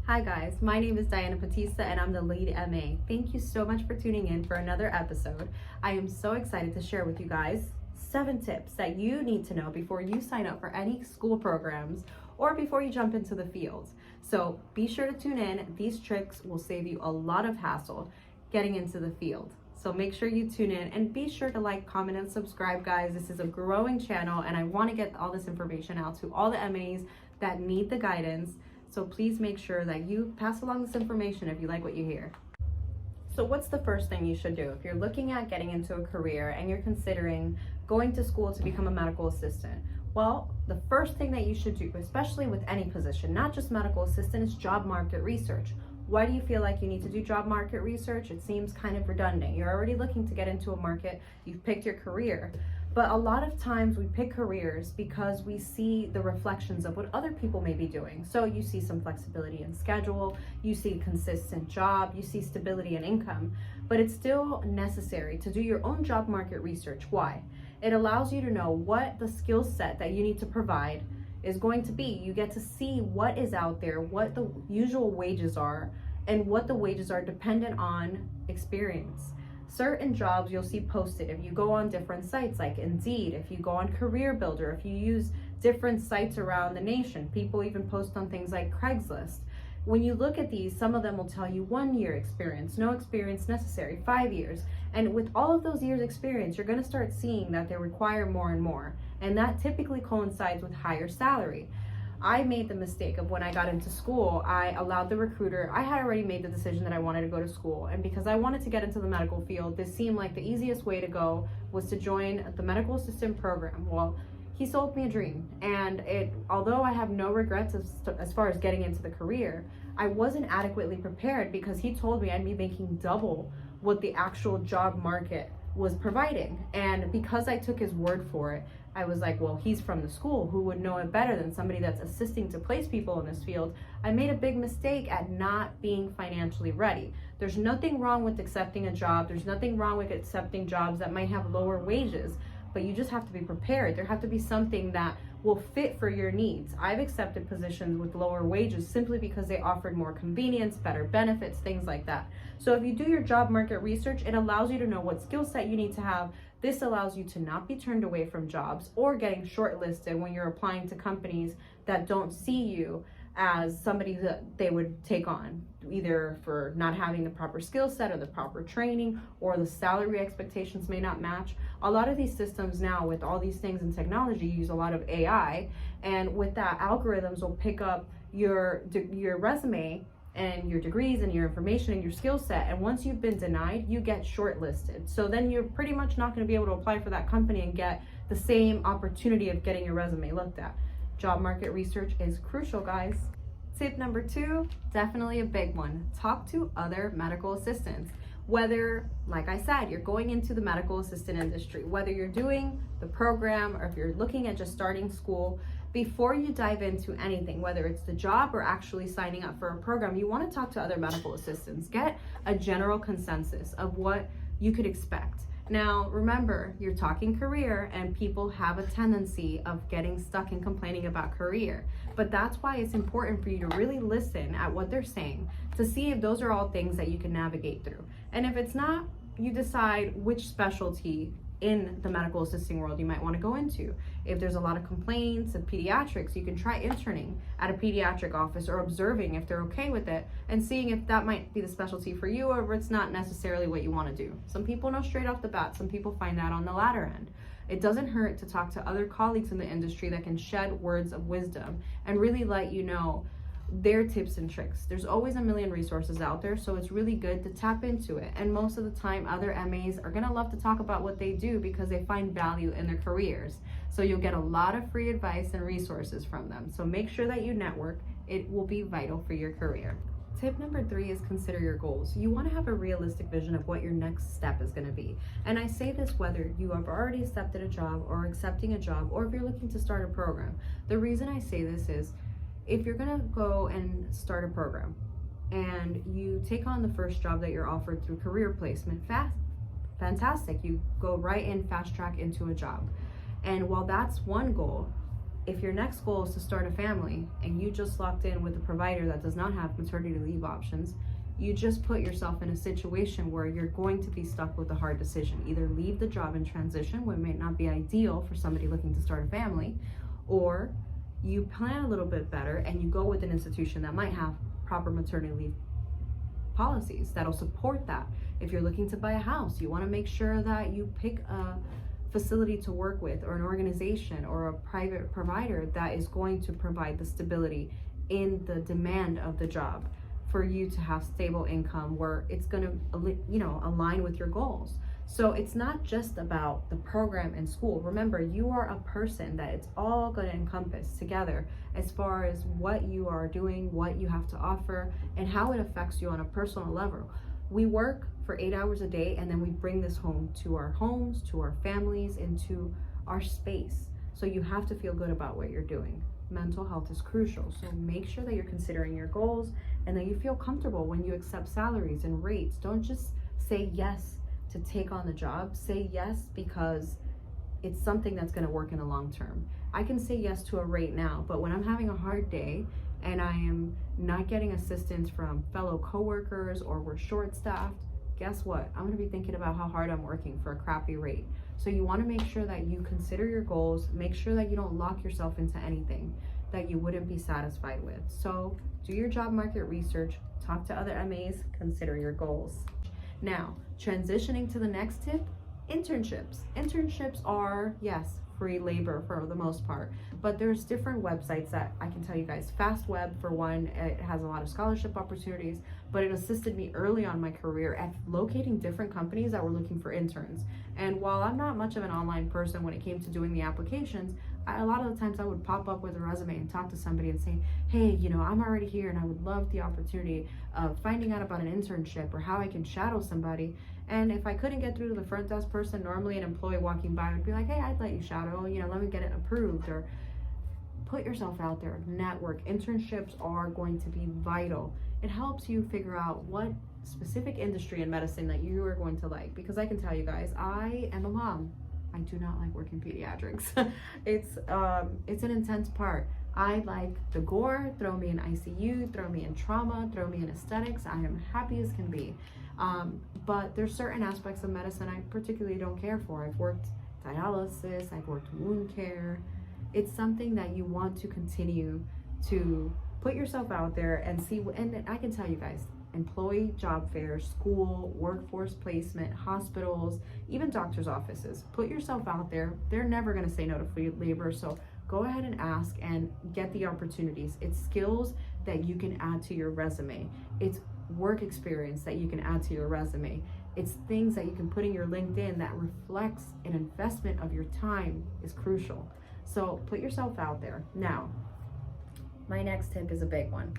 Hi guys, my name is Diana Batista and I'm the lead MA. Thank you so much for tuning in for another episode. I am so excited to share with you guys 7 tips that you need to know before you sign up for any school programs or before you jump into the field. So be sure to tune in. These tricks will save you a lot of hassle getting into the field. So make sure you tune in and be sure to like, comment, and subscribe, guys. This is a growing channel and I want to get all this information out to all the MAs that need the guidance. So please make sure that you pass along this information if you like what you hear. So what's the first thing you should do if you're looking at getting into a career and you're considering going to school to become a medical assistant? Well, the first thing that you should do, especially with any position, not just medical assistant, is job market research. Why do you feel like you need to do job market research? It seems kind of redundant. You're already looking to get into a market, you've picked your career. But a lot of times we pick careers because we see the reflections of what other people may be doing. So you see some flexibility in schedule, you see consistent job, you see stability in income, but it's still necessary to do your own job market research. Why? It allows you to know what the skill set that you need to provide is going to be. You get to see what is out there, what the usual wages are, and what the wages are dependent on experience. Certain jobs you'll see posted if you go on different sites like Indeed, if you go on Career Builder, if you use different sites around the nation. People even post on things like Craigslist. When you look at these, some of them will tell you 1 year experience, no experience necessary, 5 years. And with all of those years experience, you're going to start seeing that they require more and more. And that typically coincides with higher salary. I made the mistake of when I got into school, I allowed the recruiter, I had already made the decision that I wanted to go to school. And because I wanted to get into the medical field, this seemed like the easiest way to go was to join the medical assistant program. Well, he sold me a dream. And although I have no regrets as far as getting into the career, I wasn't adequately prepared because he told me I'd be making double what the actual job market was providing. And because I took his word for it, I was like, well, he's from the school, who would know it better than somebody that's assisting to place people in this field? I made a big mistake at not being financially ready. There's nothing wrong with accepting a job. There's nothing wrong with accepting jobs that might have lower wages, but you just have to be prepared. There have to be something that will fit for your needs. I've accepted positions with lower wages simply because they offered more convenience, better benefits, things like that. So if you do your job market research, it allows you to know what skill set you need to have. This allows you to not be turned away from jobs or getting shortlisted when you're applying to companies that don't see you as somebody that they would take on, either for not having the proper skill set or the proper training, or the salary expectations may not match. A lot of these systems now, with all these things in technology, use a lot of AI, and with that, algorithms will pick up your resume and your degrees and your information and your skill set, and once you've been denied, you get shortlisted. So then you're pretty much not going to be able to apply for that company and get the same opportunity of getting your resume looked at. Job market research is crucial, guys. Tip number 2, definitely a big one. Talk to other medical assistants. Whether, like I said, you're going into the medical assistant industry, whether you're doing the program or if you're looking at just starting school, before you dive into anything, whether it's the job or actually signing up for a program, you want to talk to other medical assistants. Get a general consensus of what you could expect. Now, remember, you're talking career, and people have a tendency of getting stuck and complaining about career. But that's why it's important for you to really listen at what they're saying to see if those are all things that you can navigate through. And if it's not, you decide which specialty in the medical assisting world you might want to go into. If there's a lot of complaints of pediatrics, you can try interning at a pediatric office or observing if they're okay with it and seeing if that might be the specialty for you or if it's not necessarily what you want to do. Some people know straight off the bat, some people find out on the latter end. It doesn't hurt to talk to other colleagues in the industry that can shed words of wisdom and really let you know their tips and tricks. There's always a million resources out there, so it's really good to tap into it. And most of the time, other MAs are gonna love to talk about what they do because they find value in their careers. So you'll get a lot of free advice and resources from them. So make sure that you network. It will be vital for your career. Tip number 3 is consider your goals. You want to have a realistic vision of what your next step is going to be. And I say this whether you have already accepted a job or accepting a job, or if you're looking to start a program. The reason I say this is, if you're gonna go and start a program and you take on the first job that you're offered through career placement, fantastic. You go right in, fast track into a job. And while that's one goal, if your next goal is to start a family and you just locked in with a provider that does not have maternity leave options, you just put yourself in a situation where you're going to be stuck with a hard decision. Either leave the job and transition, which may not be ideal for somebody looking to start a family, or you plan a little bit better and you go with an institution that might have proper maternity leave policies that'll support that. If you're looking to buy a house, you want to make sure that you pick a facility to work with, or an organization or a private provider that is going to provide the stability in the demand of the job for you to have stable income where it's going to align with your goals. So it's not just about the program in school. Remember, you are a person that it's all going to encompass together as far as what you are doing, what you have to offer, and how it affects you on a personal level. We work for 8 hours a day, and then we bring this home to our homes, to our families, into our space. So you have to feel good about what you're doing. Mental health is crucial. So make sure that you're considering your goals and that you feel comfortable when you accept salaries and rates. Don't just say yes to take on the job. Say yes because it's something that's going to work in the long term. I can say yes to a rate now, but when I'm having a hard day and I am not getting assistance from fellow coworkers, or we're short-staffed, guess what? I'm going to be thinking about how hard I'm working for a crappy rate. So you want to make sure that you consider your goals, make sure that you don't lock yourself into anything that you wouldn't be satisfied with. So do your job market research, talk to other MAs, consider your goals. Now, transitioning to the next tip, internships. Internships are, yes, free labor for the most part, but there's different websites that I can tell you guys. FastWeb, for one, it has a lot of scholarship opportunities, but it assisted me early on in my career at locating different companies that were looking for interns. And while I'm not much of an online person when it came to doing the applications, a lot of the times I would pop up with a resume and talk to somebody and say, hey, I'm already here and I would love the opportunity of finding out about an internship or how I can shadow somebody. And if I couldn't get through to the front desk person, normally an employee walking by would be like, hey, I'd let you shadow, let me get it approved. Or put yourself out there, network. Internships are going to be vital. It helps you figure out what specific industry in medicine that you are going to like. Because I can tell you guys, I am a mom. I do not like working pediatrics. It's an intense part. I like the gore. Throw me in ICU, throw me in trauma, throw me in aesthetics. I am happy as can be. But there's certain aspects of medicine I particularly don't care for. I've worked dialysis, I've worked wound care. It's something that you want to continue to put yourself out there and see. And I can tell you guys, employee job fairs, school, workforce placement, hospitals, even doctors' offices. Put yourself out there. They're never going to say no to free labor. So go ahead and ask and get the opportunities. It's skills that you can add to your resume. It's work experience that you can add to your resume. It's things that you can put in your LinkedIn that reflects an investment of your time is crucial. So put yourself out there. Now, my next tip is a big one.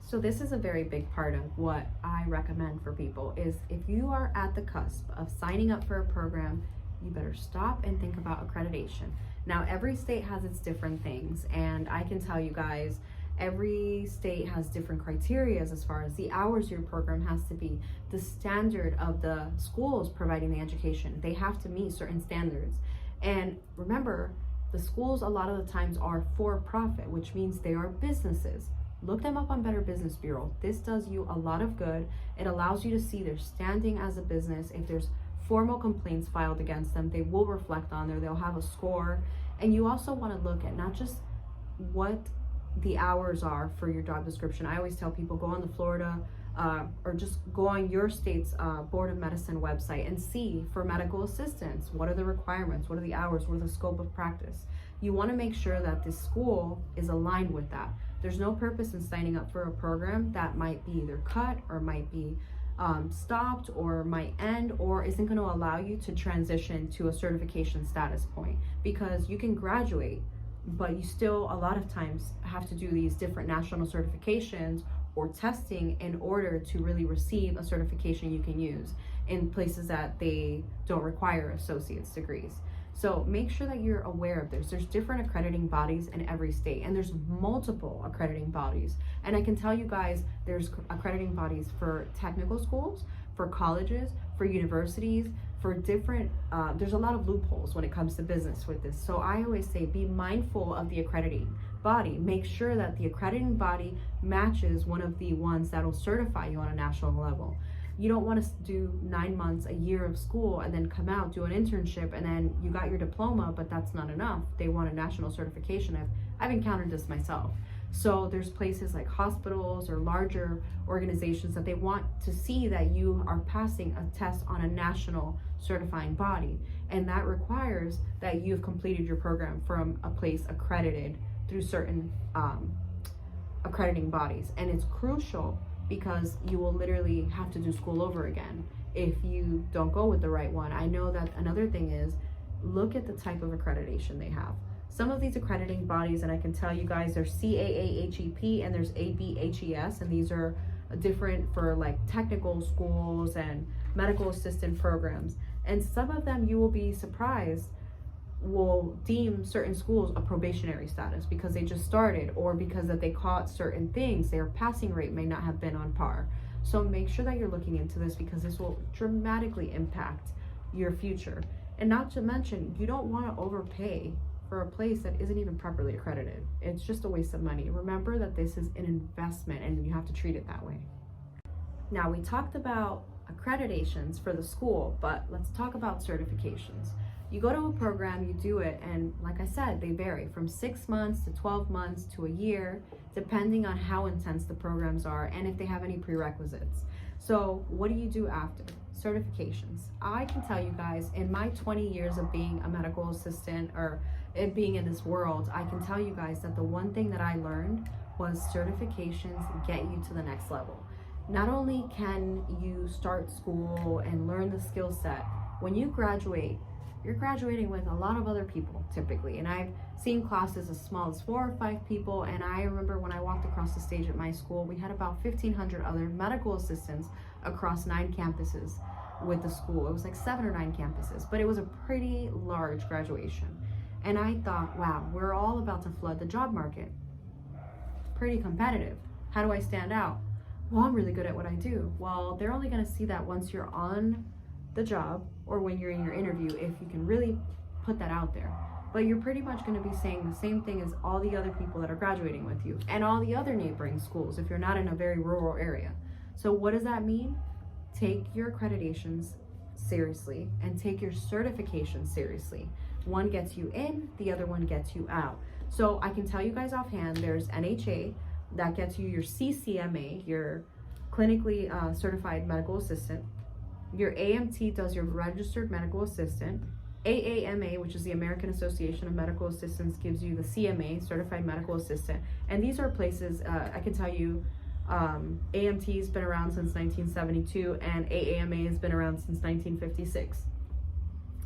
So this is a very big part of what I recommend for people is if you are at the cusp of signing up for a program, you better stop and think about accreditation. Now, every state has its different things, and I can tell you guys, every state has different criteria as far as the hours your program has to be, the standard of the schools providing the education. They have to meet certain standards. And remember, the schools a lot of the times are for profit, which means they are businesses. Look them up on Better Business Bureau. This does you a lot of good. It allows you to see their standing as a business. If there's formal complaints filed against them, they will reflect on there. They'll have a score. And you also want to look at not just what the hours are for your job description. I always tell people, go on the Florida or just go on your state's Board of Medicine website and see for medical assistants, what are the requirements, what are the hours, what are the scope of practice. You want to make sure that this school is aligned with that. There's no purpose in signing up for a program that might be either cut or might be stopped or might end or isn't going to allow you to transition to a certification status point, because you can graduate, but you still a lot of times have to do these different national certifications or testing in order to really receive a certification you can use in places that they don't require associate's degrees. So make sure that you're aware of this. There's different accrediting bodies in every state, and there's multiple accrediting bodies. And I can tell you guys, there's accrediting bodies for technical schools, for colleges, for universities, for different, there's a lot of loopholes when it comes to business with this. So I always say be mindful of the accrediting body. Make sure that the accrediting body matches one of the ones that will certify you on a national level. You don't want to do 9 months, a year of school, and then come out, do an internship, and then you got your diploma, but that's not enough. They want a national certification. I've encountered this myself. So there's places like hospitals or larger organizations that they want to see that you are passing a test on a national certifying body. And that requires that you've completed your program from a place accredited through certain accrediting bodies. And it's crucial because you will literally have to do school over again if you don't go with the right one. I know that another thing is, look at the type of accreditation they have. Some of these accrediting bodies, and I can tell you guys, there's CAAHEP and there's ABHES, and these are different for like technical schools and medical assistant programs. And some of them, you will be surprised, will deem certain schools a probationary status because they just started, or because that they caught certain things, their passing rate may not have been on par. So make sure that you're looking into this, because this will dramatically impact your future. And not to mention, you don't want to overpay for a place that isn't even properly accredited. It's just a waste of money. Remember that this is an investment and you have to treat it that way. Now, we talked about accreditations for the school, but let's talk about certifications. You go to a program, you do it, and like I said, they vary from 6 months to 12 months to a year, depending on how intense the programs are and if they have any prerequisites. So what do you do after? Certifications. I can tell you guys, in my 20 years of being a medical assistant or being in this world, I can tell you guys that the one thing that I learned was certifications get you to the next level. Not only can you start school and learn the skill set, when you graduate, you're graduating with a lot of other people typically. And I've seen classes as small as 4 or 5 people. And I remember when I walked across the stage at my school, we had about 1,500 other medical assistants across 9 campuses with the school. It was like 7 or 9 campuses, but it was a pretty large graduation. And I thought, wow, we're all about to flood the job market. Pretty competitive. How do I stand out? Well, I'm really good at what I do. Well, they're only gonna see that once you're on the job or when you're in your interview, if you can really put that out there. But you're pretty much gonna be saying the same thing as all the other people that are graduating with you and all the other neighboring schools if you're not in a very rural area. So what does that mean? Take your accreditations seriously and take your certification seriously. One gets you in, the other one gets you out. So I can tell you guys offhand, there's NHA that gets you your CCMA, your clinically certified medical assistant. Your AMT does your registered medical assistant. AAMA, which is the American Association of Medical Assistants, gives you the CMA, certified medical assistant. And these are places, I can tell you, AMT's been around since 1972 and AAMA has been around since 1956.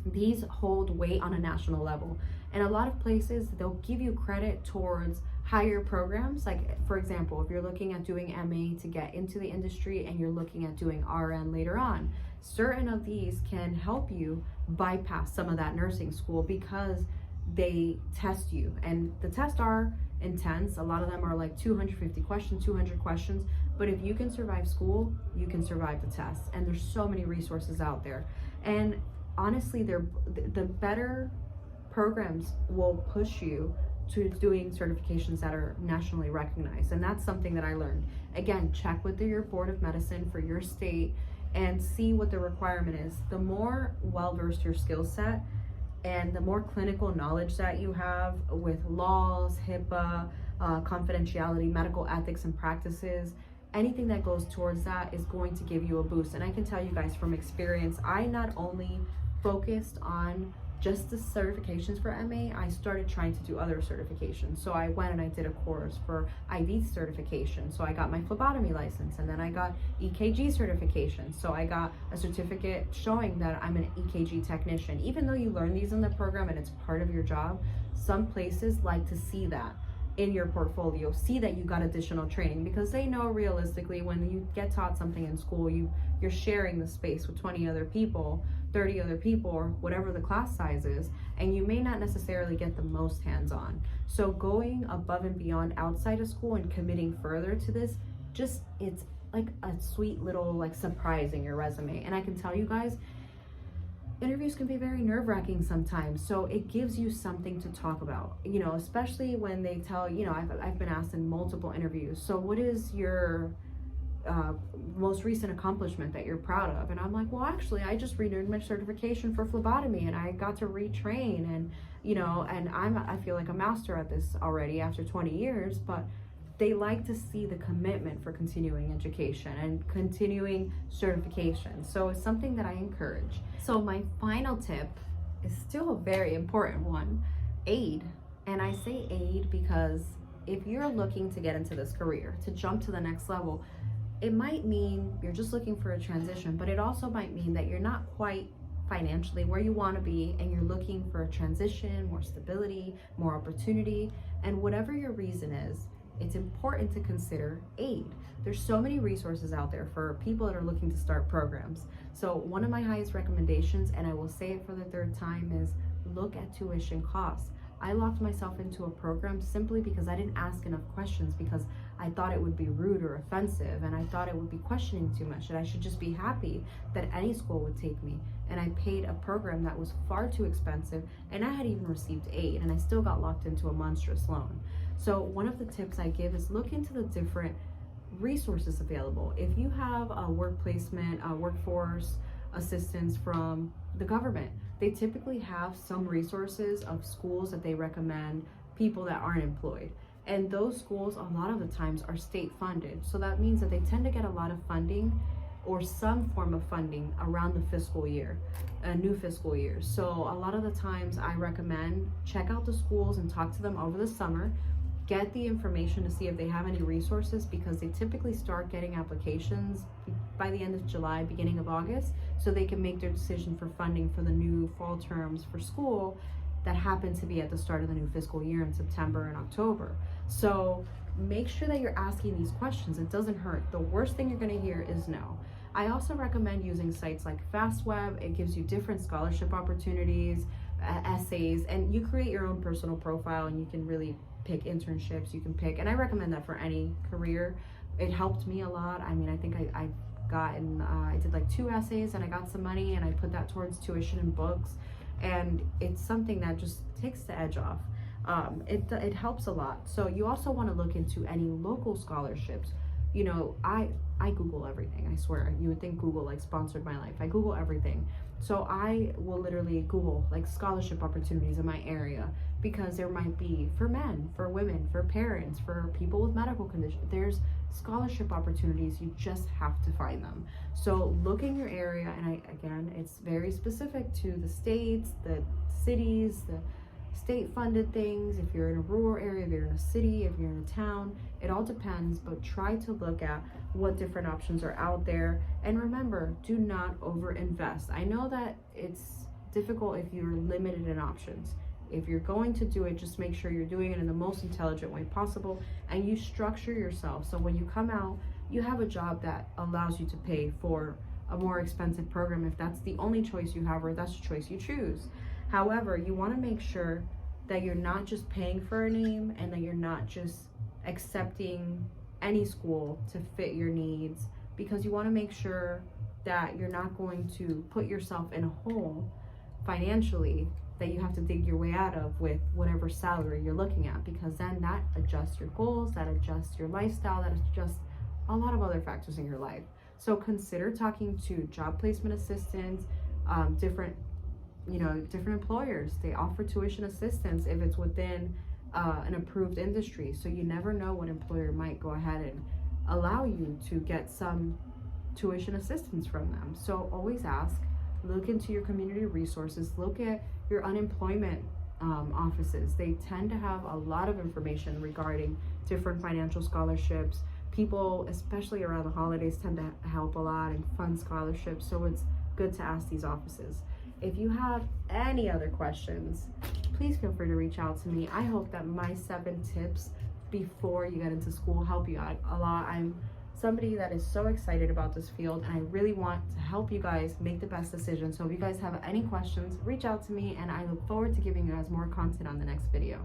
These hold weight on a national level. And a lot of places, they'll give you credit towards higher programs. Like, for example, if you're looking at doing MA to get into the industry and you're looking at doing RN later on, certain of these can help you bypass some of that nursing school because they test you. And the tests are intense. A lot of them are like 250 questions, 200 questions. But if you can survive school, you can survive the tests. And there's so many resources out there. And honestly, the better programs will push you to doing certifications that are nationally recognized. And that's something that I learned. Again, check with your board of medicine for your state and see what the requirement is. The more well-versed your skill set and the more clinical knowledge that you have with laws, HIPAA, confidentiality, medical ethics and practices, anything that goes towards that is going to give you a boost. And I can tell you guys from experience, I not only focused on just the certifications for MA, I started trying to do other certifications. So I went and I did a course for IV certification. So I got my phlebotomy license, and then I got EKG certification. So I got a certificate showing that I'm an EKG technician. Even though you learn these in the program and it's part of your job, some places like to see that in your portfolio, see that you got additional training, because they know realistically when you get taught something in school, you're sharing the space with 20 other people, 30 other people, or whatever the class size is, and you may not necessarily get the most hands-on. So going above and beyond outside of school and committing further to this, it's like a sweet little like surprise in your resume. And I can tell you guys, interviews can be very nerve-wracking sometimes, so it gives you something to talk about, you know, especially when they tell, you know, I've been asked in multiple interviews, so what is your most recent accomplishment that you're proud of? And I'm like, well, actually, I just renewed my certification for phlebotomy and I got to retrain, and you know, and I feel like a master at this already after 20 years. But they like to see the commitment for continuing education and continuing certification. So it's something that I encourage. So my final tip is still a very important one: aid. And I say aid because if you're looking to get into this career, to jump to the next level, it might mean you're just looking for a transition, but it also might mean that you're not quite financially where you want to be and you're looking for a transition, more stability, more opportunity. And whatever your reason is, it's important to consider aid. There's so many resources out there for people that are looking to start programs. So one of my highest recommendations, and I will say it for the third time, is look at tuition costs. I locked myself into a program simply because I didn't ask enough questions, because I thought it would be rude or offensive, and I thought it would be questioning too much, and I should just be happy that any school would take me. And I paid a program that was far too expensive, and I had even received aid, and I still got locked into a monstrous loan. So one of the tips I give is look into the different resources available. If you have a work placement, workforce assistance from the government, they typically have some resources of schools that they recommend people that aren't employed. And those schools, a lot of the times, are state funded. So that means that they tend to get a lot of funding or some form of funding around the fiscal year, a new fiscal year. So a lot of the times I recommend check out the schools and talk to them over the summer. Get the information to see if they have any resources, because they typically start getting applications by the end of July, beginning of August, so they can make their decision for funding for the new fall terms for school that happen to be at the start of the new fiscal year in September and October. So make sure that you're asking these questions. It doesn't hurt. The worst thing you're going to hear is no. I also recommend using sites like FastWeb. It gives you different scholarship opportunities, essays, and you create your own personal profile, and you can really pick internships you can pick. And I recommend that for any career. It helped me a lot. I mean, I think I've gotten, I did like 2 essays and I got some money, and I put that towards tuition and books. And it's something that just takes the edge off. It helps a lot. So you also want to look into any local scholarships. You know, I Google everything. I swear, you would think Google like sponsored my life. I Google everything. So I will literally Google like scholarship opportunities in my area, because there might be for men, for women, for parents, for people with medical conditions. There's scholarship opportunities. You just have to find them. So look in your area, and again, it's very specific to the states, the cities, the state funded things. If you're in a rural area, if you're in a city, if you're in a town, it all depends. But try to look at what different options are out there. And remember, do not overinvest. I know that it's difficult if you're limited in options. If you're going to do it, just make sure you're doing it in the most intelligent way possible, and you structure yourself so when you come out, you have a job that allows you to pay for a more expensive program if that's the only choice you have, or that's the choice you choose. However, you want to make sure that you're not just paying for a name, and that you're not just accepting any school to fit your needs, because you want to make sure that you're not going to put yourself in a hole financially that you have to dig your way out of with whatever salary you're looking at, because then that adjusts your goals, that adjusts your lifestyle, that adjusts a lot of other factors in your life. So consider talking to job placement assistants, different employers. They offer tuition assistance if it's within an approved industry. So you never know what employer might go ahead and allow you to get some tuition assistance from them. So always ask. Look into your community resources. Look at your unemployment offices. They tend to have a lot of information regarding different financial scholarships. People, especially around the holidays, tend to help a lot and fund scholarships. So it's good to ask these offices. If you have any other questions, please feel free to reach out to me. I hope that my 7 tips before you get into school help you out a lot. I'm somebody that is so excited about this field, and I really want to help you guys make the best decision. So if you guys have any questions, reach out to me, and I look forward to giving you guys more content on the next video.